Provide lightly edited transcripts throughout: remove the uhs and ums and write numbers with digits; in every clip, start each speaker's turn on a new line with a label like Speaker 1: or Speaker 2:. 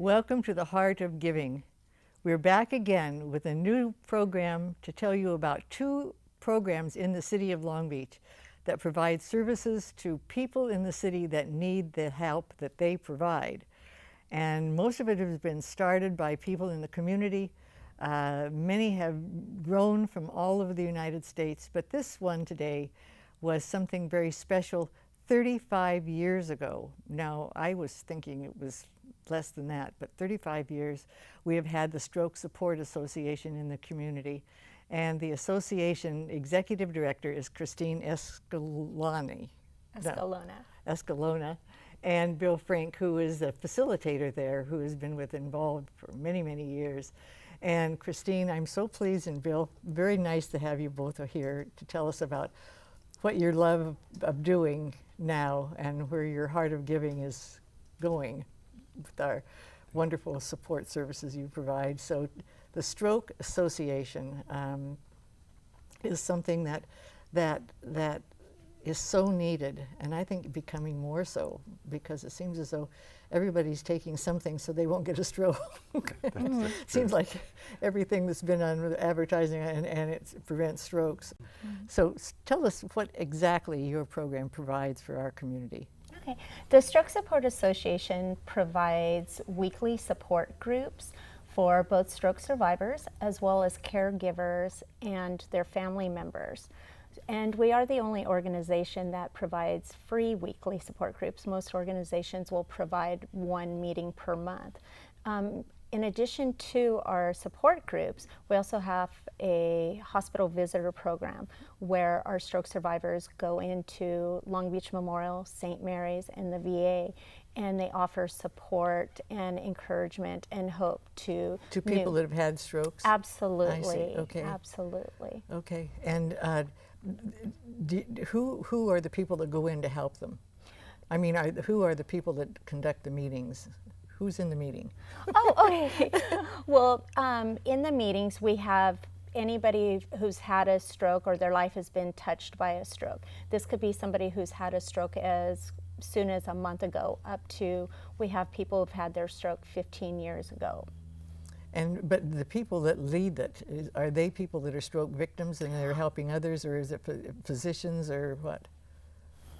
Speaker 1: Welcome to the Heart of Giving. We're back again with a new program to tell you about two programs in the city of Long Beach that provide services to people in the city that need the help that they provide. And most of it has been started by people in the community. Many have grown from all over the United States, but this one today was something very special 35 years ago. Now, I was thinking it was less than that, but 35 years we have had the Stroke Support Association in the community. And the association executive director is Christine Escalona. And Bill Frank, who is the facilitator there, who has been involved for many, many years. And Christine, I'm so pleased, and Bill, very nice to have you both here to tell us about what your love of doing now and where your heart of giving is going with our wonderful support services you provide. So the Stroke Association is something that is so needed, and I think becoming more so, because it seems as though everybody's taking something so they won't get a stroke. Seems like everything that's been on advertising and it prevents strokes. So tell us what exactly your program provides for our community.
Speaker 2: Okay. The Stroke Support Association provides weekly support groups for both stroke survivors as well as caregivers and their family members. And we are the only organization that provides free weekly support groups. Most organizations will provide one meeting per month. In addition to our support groups, we also have a hospital visitor program where our stroke survivors go into Long Beach Memorial, St. Mary's, and the VA, and they offer support and encouragement and hope to
Speaker 1: people that have had strokes?
Speaker 2: Absolutely.
Speaker 1: I see. Okay.
Speaker 2: Absolutely.
Speaker 1: Okay. And who are the people that go in to help them? I mean, who are the people that conduct the meetings? Who's in the meeting?
Speaker 2: Oh, okay. Well, in the meetings, we have anybody who's had a stroke or their life has been touched by a stroke. This could be somebody who's had a stroke as soon as a month ago, up to, we have people who've had their stroke 15 years ago.
Speaker 1: But the people that lead that, are they people that are stroke victims and they're helping others, or is it physicians, or what?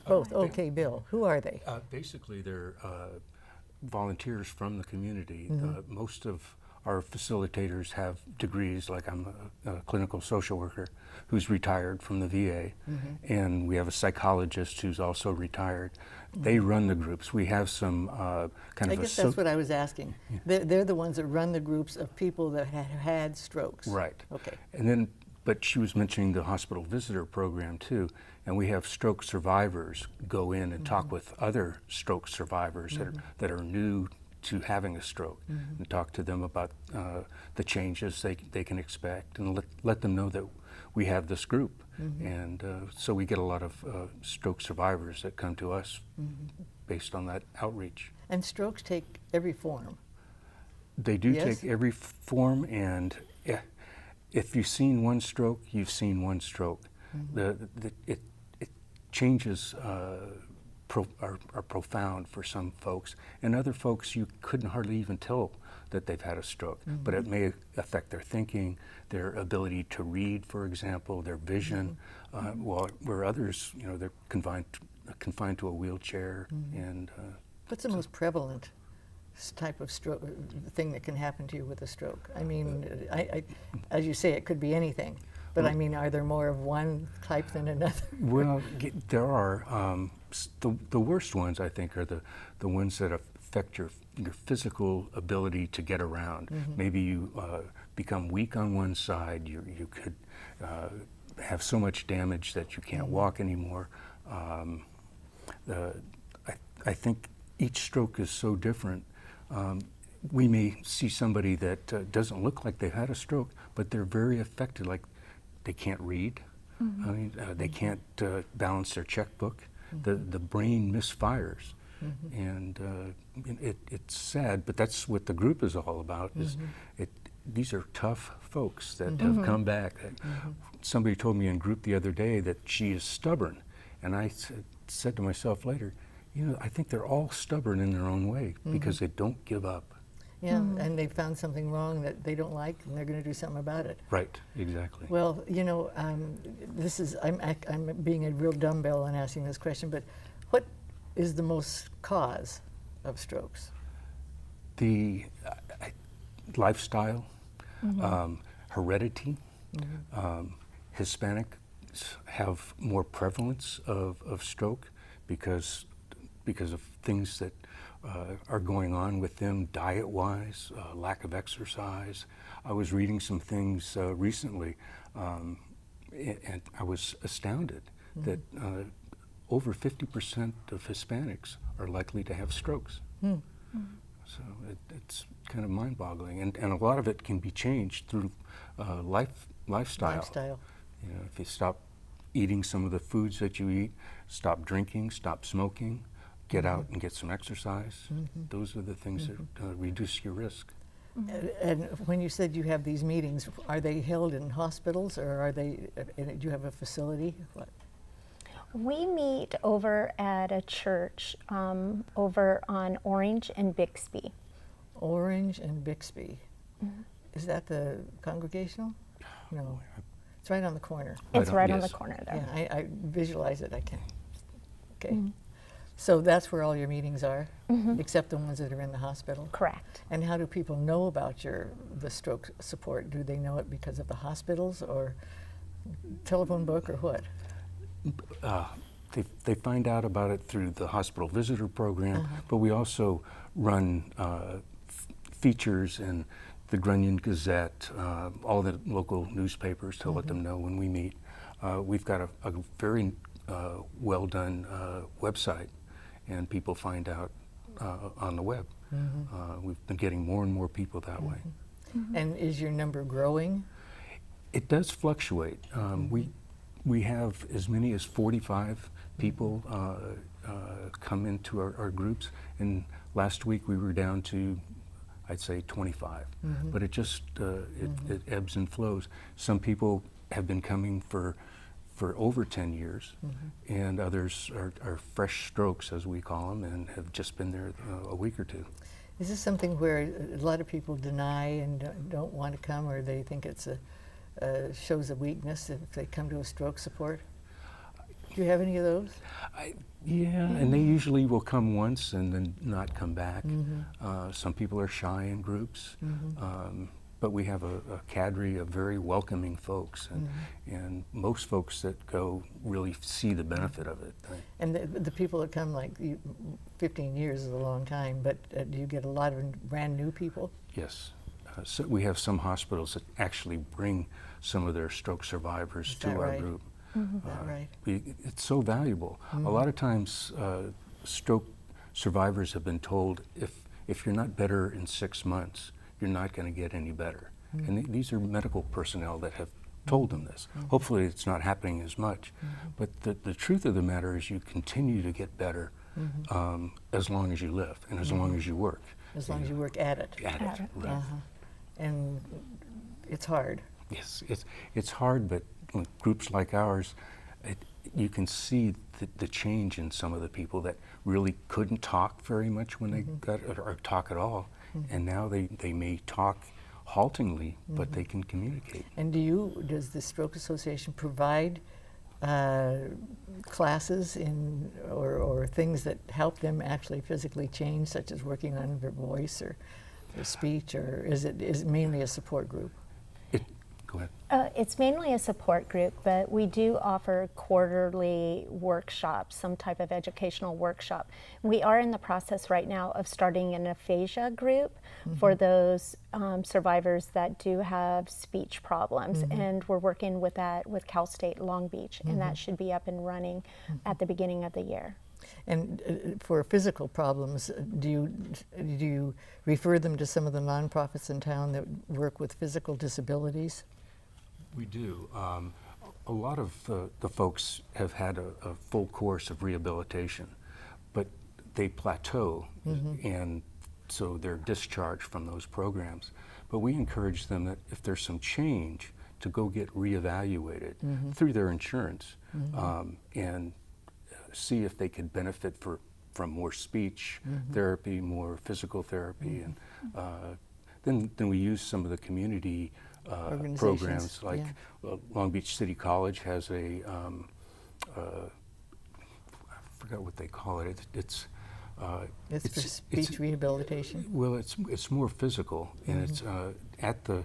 Speaker 1: Both. Okay, Bill, who are they?
Speaker 3: Basically, they're volunteers from the community. Most of our facilitators have degrees, like I'm a clinical social worker who's retired from the VA, and we have a psychologist who's also retired. They run the groups. We have some
Speaker 1: I guess that's what I was asking. Yeah. They're the ones that run the groups of people that have had strokes.
Speaker 3: Right.
Speaker 1: Okay.
Speaker 3: And then, but she was mentioning the hospital visitor program too, and we have stroke survivors go in and talk with other stroke survivors that are new to having a stroke, and talk to them about the changes they can expect, and let them know that we have this group. And so we get a lot of stroke survivors that come to us based on that outreach.
Speaker 1: And strokes take every form.
Speaker 3: They do take every form, and if you've seen one stroke, you've seen one stroke. It changes are profound for some folks, and other folks you couldn't hardly even tell that they've had a stroke, but it may affect their thinking, their ability to read, for example, their vision, where others, they're confined to a wheelchair. And
Speaker 1: what's the most prevalent type of stroke thing that can happen to you with a stroke? I mean, as you say, it could be anything. But I mean, are there more of one type than another?
Speaker 3: Well, there are. The worst ones, I think, are the ones that affect your physical ability to get around. Maybe you become weak on one side. You could have so much damage that you can't walk anymore. I think each stroke is so different. We may see somebody that doesn't look like they've had a stroke, but they're very affected, like they can't read. I mean, they can't balance their checkbook. The brain misfires. And it's sad, but that's what the group is all about. These are tough folks that have come back. Somebody told me in group the other day that she is stubborn, and I said to myself later, I think they're all stubborn in their own way because they don't give up.
Speaker 1: Yeah, and they found something wrong that they don't like, and they're going to do something about it.
Speaker 3: Right, exactly.
Speaker 1: Well, you know, this is, I'm being a real dumbbell in asking this question, but what is the most cause of strokes?
Speaker 3: The lifestyle, heredity, Hispanics have more prevalence of stroke because of things that are going on with them diet-wise, lack of exercise. I was reading some things recently, and I was astounded that over 50% of Hispanics are likely to have strokes. So it's kind of mind-boggling, and a lot of it can be changed through lifestyle.
Speaker 1: Lifestyle.
Speaker 3: You know, if you stop eating some of the foods that you eat, stop drinking, stop smoking, get out and get some exercise. Those are the things that reduce your risk.
Speaker 1: And when you said you have these meetings, are they held in hospitals, or are they, do you have a facility? What?
Speaker 2: We meet over at a church over on Orange and Bixby.
Speaker 1: Orange and Bixby. Is that the Congregational? No. It's right on the corner.
Speaker 2: It's right on the
Speaker 3: yes.
Speaker 2: corner there.
Speaker 1: Yeah, I visualize it, I can. Okay. So that's where all your meetings are, except the ones that are in the hospital?
Speaker 2: Correct.
Speaker 1: And how do people know about the stroke support? Do they know it because of the hospitals, or telephone book, or what?
Speaker 3: They find out about it through the hospital visitor program, but we also run features in the Grunion Gazette, all the local newspapers to let them know when we meet. We've got a very well done website, and people find out on the web. We've been getting more and more people that way.
Speaker 1: And is your number growing?
Speaker 3: It does fluctuate. We have as many as 45 people come into our groups, and last week we were down to, I'd say, 25. But it just it ebbs and flows. Some people have been coming for over 10 years, and others are fresh strokes, as we call them, and have just been there a week or two.
Speaker 1: Is this something where a lot of people deny and don't want to come, or they think it's shows a weakness if they come to a stroke support? Do you have any of those?
Speaker 3: Yeah, and they usually will come once and then not come back. Some people are shy in groups, but we have a cadre of very welcoming folks, and most folks that go really see the benefit of it.
Speaker 1: And the people that come, like 15 years is a long time, but do you get a lot of brand new people?
Speaker 3: Yes. So we have some hospitals that actually bring some of their stroke survivors to our
Speaker 1: right?
Speaker 3: group.
Speaker 1: Is that right?
Speaker 3: It's so valuable. A lot of times, stroke survivors have been told, if you're not better in 6 months, you're not going to get any better. And these are medical personnel that have told them this. Hopefully it's not happening as much. But the truth of the matter is you continue to get better as long as you live and as long as you work.
Speaker 1: As long as you work at it.
Speaker 3: At it, right.
Speaker 1: And it's hard.
Speaker 3: Yes, it's hard, but with groups like ours, you can see the change in some of the people that really couldn't talk very much when they got, or talk at all, and now they may talk haltingly, but they can communicate.
Speaker 1: And does the Stroke Association provide classes or things that help them actually physically change, such as working on their voice or their speech, or is it mainly a support group?
Speaker 3: Go ahead.
Speaker 2: It's mainly a support group, but we do offer quarterly workshops, some type of educational workshop. We are in the process right now of starting an aphasia group for those survivors that do have speech problems, and we're working with that with Cal State Long Beach, and that should be up and running at the beginning of the year.
Speaker 1: And for physical problems, do you refer them to some of the nonprofits in town that work with physical disabilities?
Speaker 3: We do. A lot of the folks have had a full course of rehabilitation, but they plateau, and so they're discharged from those programs. But we encourage them that if there's some change, to go get reevaluated through their insurance and see if they could benefit for from more speech therapy, more physical therapy, and then we use some of the community
Speaker 1: Organizations,
Speaker 3: programs, like
Speaker 1: yeah.
Speaker 3: Long Beach City College has a, I forgot what they call it. It's
Speaker 1: for speech rehabilitation.
Speaker 3: well, it's more physical, and it's at the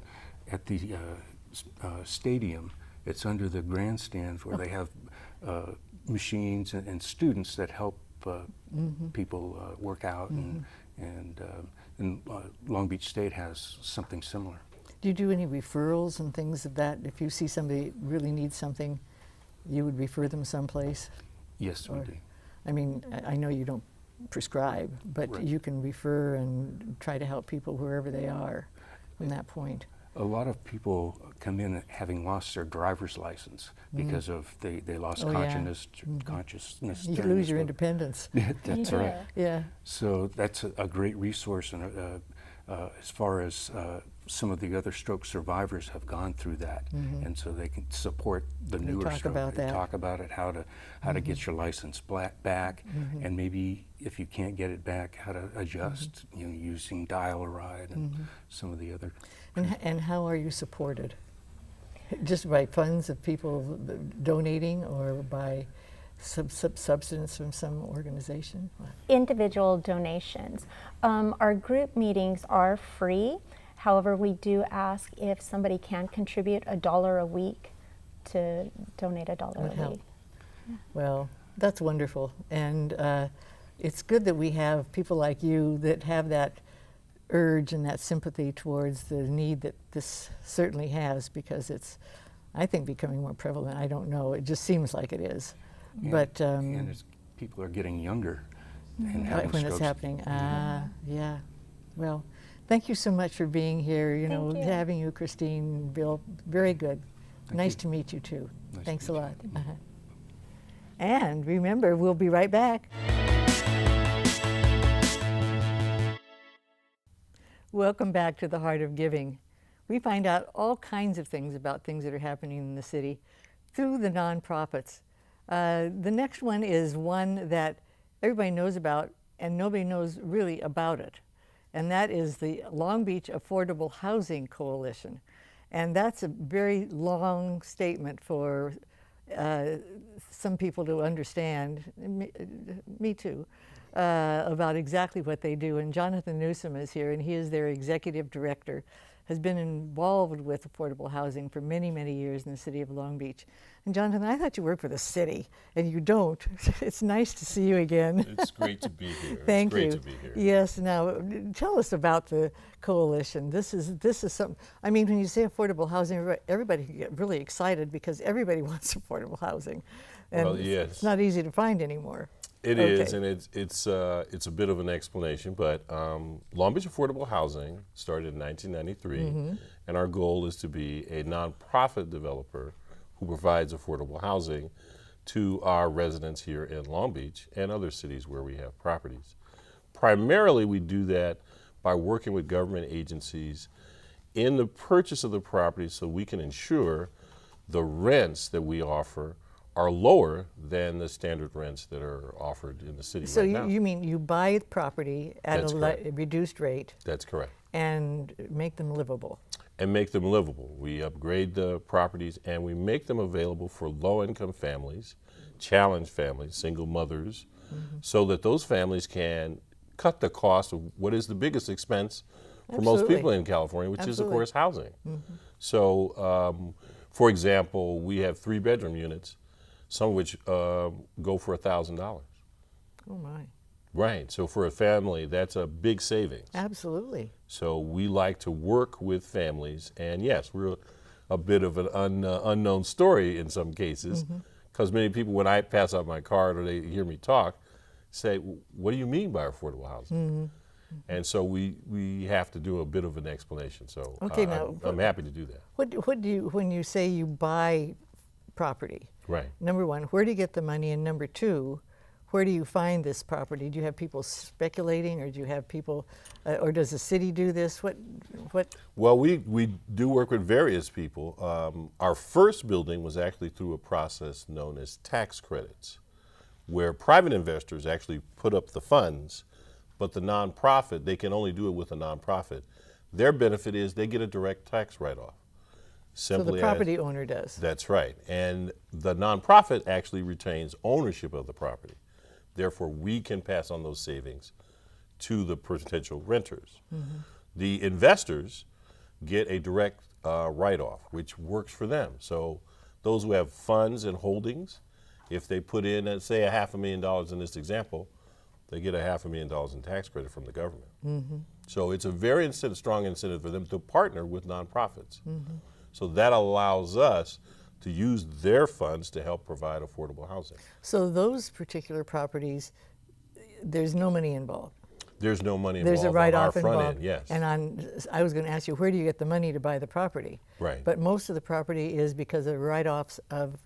Speaker 3: stadium. It's under the grandstand where they have machines and students that help people work out, and Long Beach State has something similar.
Speaker 1: Do you do any referrals and things of that? If you see somebody really needs something, you would refer them someplace?
Speaker 3: Yes, we
Speaker 1: Or-
Speaker 3: do.
Speaker 1: I mean, I know you don't prescribe, but
Speaker 3: Right.
Speaker 1: you can refer and try to help people wherever they are from that point.
Speaker 3: A lot of people come in having lost their driver's license because of they lost
Speaker 1: Oh, yeah.
Speaker 3: consciousness.
Speaker 1: You
Speaker 3: during
Speaker 1: lose
Speaker 3: this
Speaker 1: your
Speaker 3: program.
Speaker 1: independence.
Speaker 3: That's
Speaker 2: You
Speaker 3: right.
Speaker 2: do.
Speaker 1: Yeah.
Speaker 3: So that's a great resource, and as far as some of the other stroke survivors have gone through that, and so they can support the
Speaker 1: They
Speaker 3: newer
Speaker 1: talk
Speaker 3: stroke.
Speaker 1: about
Speaker 3: They
Speaker 1: that.
Speaker 3: talk about it, how to get your license back, and maybe if you can't get it back, how to adjust, using Dial-A-Ride and some of the other.
Speaker 1: And how are you supported? Just by funds of people donating, or by substance from some organization?
Speaker 2: Individual donations. Our group meetings are free. However, we do ask if somebody can contribute $1 a week to donate $1
Speaker 1: Would
Speaker 2: a
Speaker 1: help.
Speaker 2: week.
Speaker 1: Well, that's wonderful. And it's good that we have people like you that have that urge and that sympathy towards the need that this certainly has, because it's, I think, becoming more prevalent. I don't know. It just seems like it is. But
Speaker 3: And as people are getting younger and having
Speaker 1: when it's
Speaker 3: strokes.
Speaker 1: happening, yeah. Well, thank you so much for being here. You know,
Speaker 2: Thank you.
Speaker 1: having you, Christine, Bill, very good.
Speaker 3: Thank
Speaker 1: Nice
Speaker 3: you.
Speaker 1: to meet you too.
Speaker 3: Nice to
Speaker 1: Thanks a
Speaker 3: meet
Speaker 1: lot. And remember, we'll be right back. Welcome back to the Heart of Giving. We find out all kinds of things about things that are happening in the city through the nonprofits. The next one is one that everybody knows about and nobody knows really about it, and that is the Long Beach Affordable Housing Coalition. And that's a very long statement for some people to understand, me too, about exactly what they do. And Jonathan Newsom is here, and he is their executive director, has been involved with affordable housing for many, many years in the city of Long Beach. And Jonathan, I thought you worked for the city, and you don't. It's nice to see you again.
Speaker 4: It's great to be here.
Speaker 1: Thank
Speaker 4: it's great
Speaker 1: you.
Speaker 4: to be here.
Speaker 1: Yes. Now, tell us about the coalition. This is something. I mean, when you say affordable housing, everybody can get really excited because everybody wants affordable housing, and
Speaker 4: Well, yes.
Speaker 1: it's not easy to find anymore.
Speaker 4: It
Speaker 1: Okay.
Speaker 4: is, and it's a bit of an explanation, but Long Beach Affordable Housing started in 1993, and our goal is to be a nonprofit developer who provides affordable housing to our residents here in Long Beach and other cities where we have properties. Primarily, we do that by working with government agencies in the purchase of the property so we can ensure the rents that we offer are lower than the standard rents that are offered in the city
Speaker 1: So
Speaker 4: right now.
Speaker 1: you mean you buy property at
Speaker 4: That's
Speaker 1: a
Speaker 4: correct.
Speaker 1: reduced rate
Speaker 4: That's correct.
Speaker 1: and make them livable?
Speaker 4: And make them livable. We upgrade the properties and we make them available for low-income families, challenged families, single mothers, so that those families can cut the cost of what is the biggest expense for most
Speaker 1: Absolutely.
Speaker 4: people in California, which is, of
Speaker 1: Absolutely.
Speaker 4: course, housing. So, for example, we have 3-bedroom units, some of which go for $1,000.
Speaker 1: Oh my!
Speaker 4: Right. So for a family, that's a big savings.
Speaker 1: Absolutely.
Speaker 4: So we like to work with families, and yes, we're a bit of an unknown story in some cases, because many people, when I pass out my card or they hear me talk, say, "What do you mean by affordable housing?" And so we have to do a bit of an explanation. So
Speaker 1: Okay, now,
Speaker 4: I'm happy to do that.
Speaker 1: What do you, when you say you buy property?
Speaker 4: Right.
Speaker 1: Number one, where do you get the money? And number two, where do you find this property? Do you have people speculating, or do you have people, or does the city do this? What?
Speaker 4: Well, we do work with various people. Our first building was actually through a process known as tax credits, where private investors actually put up the funds, but the nonprofit, they can only do it with a nonprofit. Their benefit is they get a direct tax write-off.
Speaker 1: So the
Speaker 4: Simply
Speaker 1: property owner does.
Speaker 4: That's right. And the nonprofit actually retains ownership of the property. Therefore, we can pass on those savings to the potential renters. The investors get a direct write-off, which works for them. So those who have funds and holdings, if they put in, let's say, $500,000 in this example, they get $500,000 in tax credit from the government. So it's a very strong incentive for them to partner with nonprofits. So that allows us to use their funds to help provide affordable housing.
Speaker 1: So those particular properties, there's no money involved.
Speaker 4: There's no money
Speaker 1: There's
Speaker 4: involved
Speaker 1: a
Speaker 4: on our
Speaker 1: write-off
Speaker 4: front
Speaker 1: involved.
Speaker 4: end, yes.
Speaker 1: And I was going to ask you, where do you get the money to buy the property?
Speaker 4: Right.
Speaker 1: But most of the property is because of write-offs of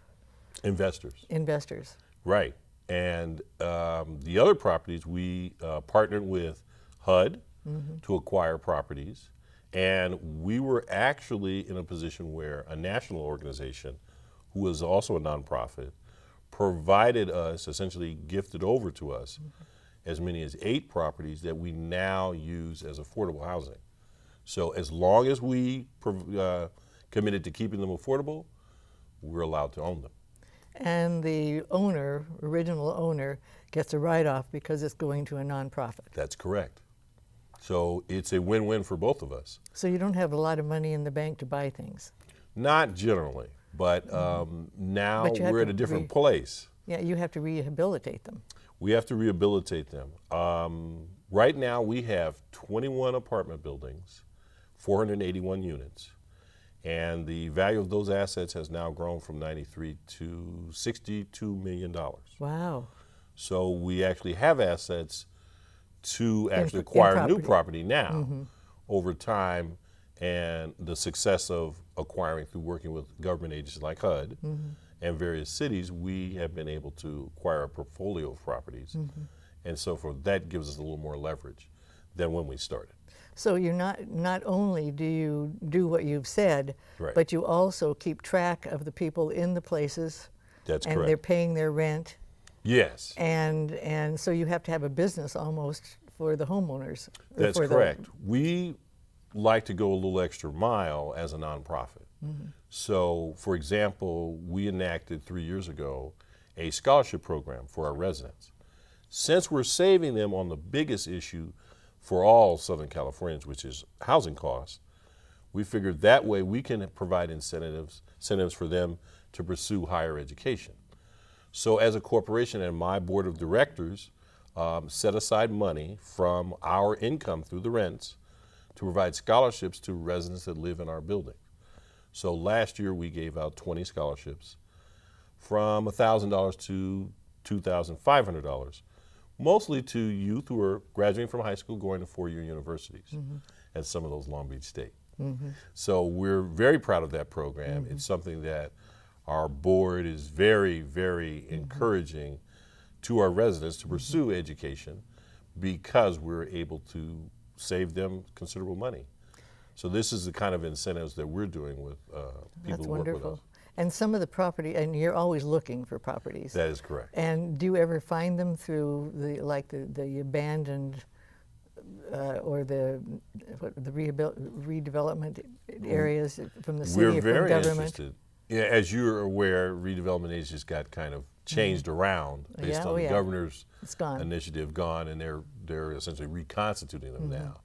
Speaker 4: Investors.
Speaker 1: investors.
Speaker 4: Right. And the other properties, we partnered with HUD to acquire properties. And we were actually in a position where a national organization, who was also a nonprofit, provided us, essentially gifted over to us, as many as 8 properties that we now use as affordable housing. So as long as we committed to keeping them affordable, we're allowed to own them.
Speaker 1: And the owner, original owner, gets a write-off because it's going to a nonprofit.
Speaker 4: That's correct. So it's a win-win for both of us.
Speaker 1: So you don't have a lot of money in the bank to buy things.
Speaker 4: Not generally, but now
Speaker 1: But you have
Speaker 4: we're at
Speaker 1: to
Speaker 4: a different place.
Speaker 1: Yeah, you have to rehabilitate them.
Speaker 4: We have to rehabilitate them. Right now we have 21 apartment buildings, 481 units, and the value of those assets has now grown from 93 to $62 million.
Speaker 1: Wow.
Speaker 4: So we actually have assets to actually
Speaker 1: in
Speaker 4: acquire new
Speaker 1: property.
Speaker 4: property now over time, and the success of acquiring through working with government agencies like HUD and various cities, we have been able to acquire a portfolio of properties. And so for that gives us a little more leverage than when we started.
Speaker 1: So you're not only do you do what you've said,
Speaker 4: Right.
Speaker 1: but you also keep track of the people in the places.
Speaker 4: That's
Speaker 1: and
Speaker 4: correct.
Speaker 1: they're paying their rent.
Speaker 4: Yes,
Speaker 1: And so you have to have a business almost for the homeowners. or
Speaker 4: that's
Speaker 1: for the-
Speaker 4: correct. We like to go a little extra mile as a nonprofit. So, for example, we enacted 3 years ago a scholarship program for our residents. Since we're saving them on the biggest issue for all Southern Californians, which is housing costs, we figured that way we can provide incentives for them to pursue higher education. So as a corporation and my board of directors set aside money from our income through the rents to provide scholarships to residents that live in our building. So last year we gave out 20 scholarships from $1,000 to $2,500, mostly to youth who are graduating from high school going to 4-year universities at some of those Long Beach State. So we're very proud of that program. It's something that our board is very, very encouraging to our residents to pursue education because we're able to save them considerable money. So this is the kind of incentives that we're doing with people
Speaker 1: That's
Speaker 4: who work with
Speaker 1: wonderful.
Speaker 4: us.
Speaker 1: And some of the property, and you're always looking for properties.
Speaker 4: That is correct.
Speaker 1: And do you ever find them through the abandoned or the redevelopment areas from the city
Speaker 4: We're
Speaker 1: or from
Speaker 4: very
Speaker 1: government?
Speaker 4: interested. Yeah, as you're aware, redevelopment agencies got kind of changed around based
Speaker 1: Yeah,
Speaker 4: on
Speaker 1: oh
Speaker 4: the
Speaker 1: yeah.
Speaker 4: governor's
Speaker 1: It's gone.
Speaker 4: initiative gone, and they're essentially reconstituting them now.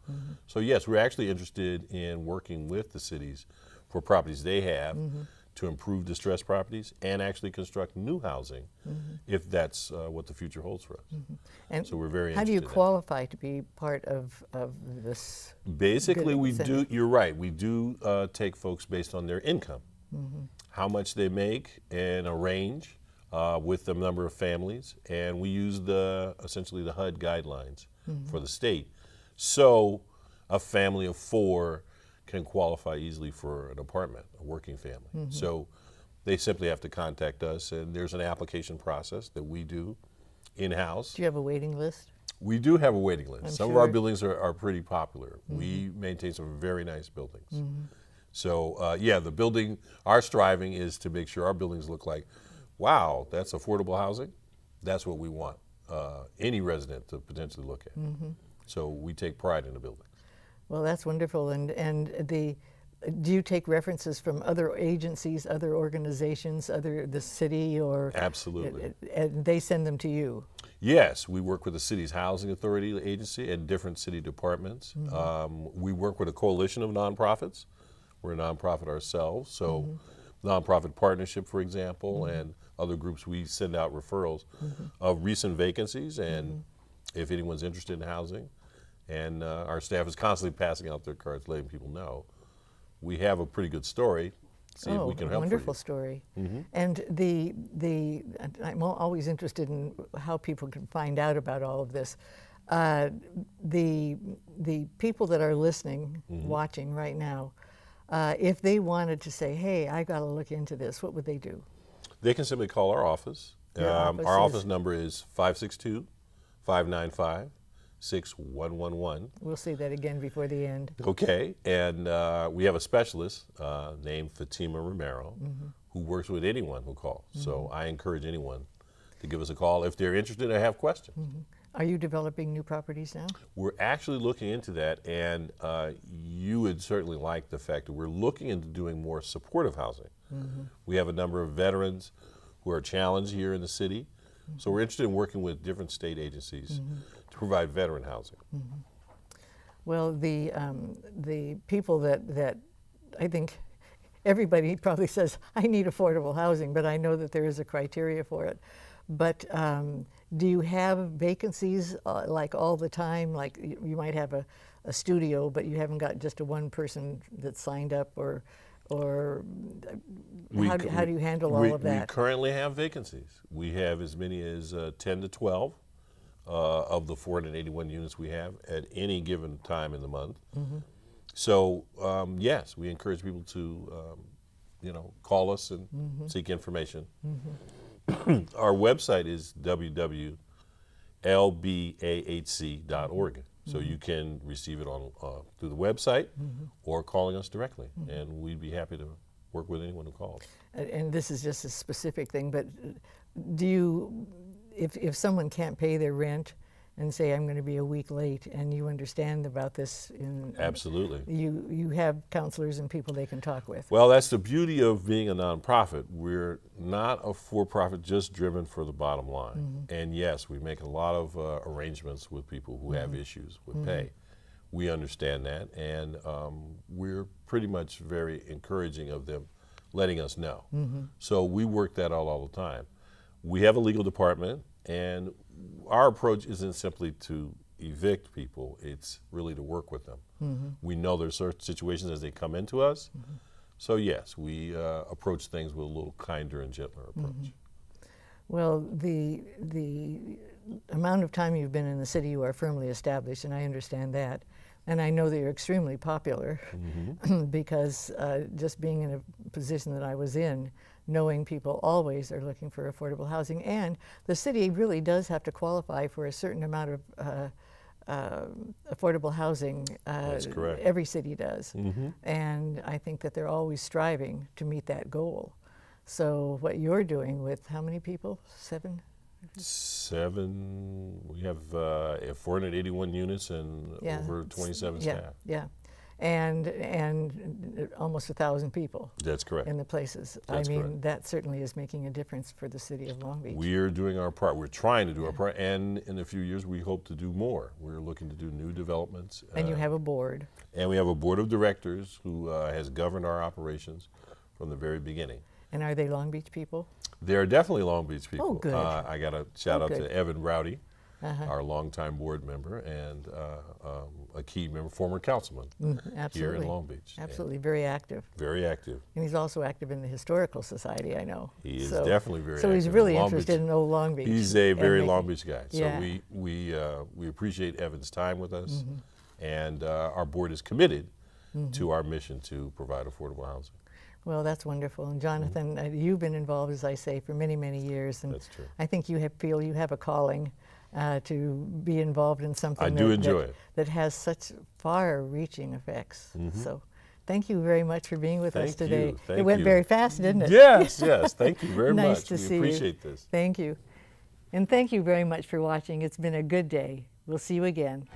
Speaker 4: So yes, we're actually interested in working with the cities for properties they have to improve distressed properties and actually construct new housing if that's what the future holds for us.
Speaker 1: And
Speaker 4: So we're very
Speaker 1: how do you
Speaker 4: interested in that.
Speaker 1: qualify to be part of this?
Speaker 4: Basically,
Speaker 1: good
Speaker 4: we
Speaker 1: incentive?
Speaker 4: do, you're right, we do take folks based on their income, how much they make, and a range with the number of families, and we use essentially the HUD guidelines for the state. So a family of 4 can qualify easily for an apartment, a working family. So they simply have to contact us, and there's an application process that we do in-house.
Speaker 1: Do you have a waiting list?
Speaker 4: We do have a waiting list.
Speaker 1: I'm
Speaker 4: Some of our
Speaker 1: sure.
Speaker 4: buildings are pretty popular. We maintain some very nice buildings. So yeah, the building, our striving is to make sure our buildings look like, wow, that's affordable housing. That's what we want any resident to potentially look at. So we take pride in the building.
Speaker 1: Well, that's wonderful. And do you take references from other agencies, other organizations, the city, or
Speaker 4: Absolutely.
Speaker 1: and they send them to you?
Speaker 4: Yes, we work with the city's housing authority agency and different city departments. We work with a coalition of nonprofits. We're a nonprofit ourselves, so nonprofit partnership, for example, and other groups. We send out referrals of recent vacancies, and if anyone's interested in housing, and our staff is constantly passing out their cards, letting people know. We have a pretty good story. See if we can help
Speaker 1: wonderful
Speaker 4: for
Speaker 1: story. And I'm always interested in how people can find out about all of this. The people that are listening, watching right now, if they wanted to say, "Hey, I got to look into this," what would they do?
Speaker 4: They can simply call our office.
Speaker 1: Your office
Speaker 4: Our
Speaker 1: is-
Speaker 4: office number is 562-595-6111.
Speaker 1: We'll say that again before the end.
Speaker 4: Okay, and we have a specialist named Fatima Romero who works with anyone who calls. So I encourage anyone to give us a call if they're interested or have questions.
Speaker 1: Are you developing new properties now?
Speaker 4: We're actually looking into that, and you would certainly like the fact that we're looking into doing more supportive housing. We have a number of veterans who are challenged here in the city, so we're interested in working with different state agencies to provide veteran housing.
Speaker 1: Well, the people that I think everybody probably says, I need affordable housing, but I know that there is a criteria for it. But do you have vacancies like all the time? Like you might have a studio, but you haven't got just a one person that's signed up, or how do you handle all of that?
Speaker 4: We currently have vacancies. We have as many as 10 to 12 of the 481 units we have at any given time in the month. So yes, we encourage people to call us and seek information. Our website is www.lbahc.org. So you can receive it on through the website or calling us directly, and we'd be happy to work with anyone who calls.
Speaker 1: And this is just a specific thing, but do you, if someone can't pay their rent and say, I'm going to be a week late, and you understand about this,
Speaker 4: Absolutely.
Speaker 1: you have counselors and people they can talk with.
Speaker 4: Well, that's the beauty of being a nonprofit. We're not a for-profit just driven for the bottom line. And yes, we make a lot of arrangements with people who have issues with pay. We understand that, and we're pretty much very encouraging of them letting us know. So we work that out all the time. We have a legal department, and our approach isn't simply to evict people, it's really to work with them. We know there's certain situations as they come into us, so yes, we approach things with a little kinder and gentler approach.
Speaker 1: Well, the amount of time you've been in the city, you are firmly established, and I understand that. And I know that you're extremely popular because just being in a position that I was in, knowing people always are looking for affordable housing, and the city really does have to qualify for a certain amount of affordable housing.
Speaker 4: That's correct.
Speaker 1: Every city does. And I think that they're always striving to meet that goal. So what you're doing with how many people? 7?
Speaker 4: We have 481 units and over 27 staff.
Speaker 1: Yeah. And almost 1,000 people
Speaker 4: That's correct.
Speaker 1: in the places.
Speaker 4: That's
Speaker 1: I mean,
Speaker 4: correct.
Speaker 1: that certainly is making a difference for the city of Long Beach.
Speaker 4: We are doing our part. We're trying to do our part, and in a few years we hope to do more. We're looking to do new developments.
Speaker 1: And you have a board.
Speaker 4: And we have a board of directors who has governed our operations from the very beginning.
Speaker 1: And are they Long Beach people?
Speaker 4: They're definitely Long Beach people.
Speaker 1: Oh, good.
Speaker 4: I got to shout out
Speaker 1: good.
Speaker 4: to Evan Rowdy,
Speaker 1: Uh-huh.
Speaker 4: our longtime board member, and a key member, former councilman
Speaker 1: Absolutely.
Speaker 4: here in Long Beach. And
Speaker 1: Absolutely, very active.
Speaker 4: very active.
Speaker 1: And he's also active in the Historical Society, I know.
Speaker 4: He is definitely very
Speaker 1: So he's
Speaker 4: active in
Speaker 1: really
Speaker 4: Long
Speaker 1: interested
Speaker 4: Beach.
Speaker 1: in old Long Beach.
Speaker 4: He's a
Speaker 1: and
Speaker 4: very
Speaker 1: making-
Speaker 4: Long Beach guy.
Speaker 1: Yeah.
Speaker 4: So we appreciate Evan's time with us, and our board is committed to our mission to provide affordable housing.
Speaker 1: Well, that's wonderful. And Jonathan, you've been involved, as I say, for many, many years. And
Speaker 4: That's true.
Speaker 1: I think you feel you have a calling to be involved in something
Speaker 4: I do enjoy it.
Speaker 1: that has such far-reaching effects. So thank you very much for being with us
Speaker 4: Thank
Speaker 1: today.
Speaker 4: you. Thank
Speaker 1: It went
Speaker 4: you.
Speaker 1: very fast, didn't it?
Speaker 4: Yes, yes. Thank you very
Speaker 1: Nice
Speaker 4: much.
Speaker 1: to
Speaker 4: We
Speaker 1: see
Speaker 4: appreciate
Speaker 1: you.
Speaker 4: this.
Speaker 1: Thank you. And thank you very much for watching. It's been a good day. We'll see you again.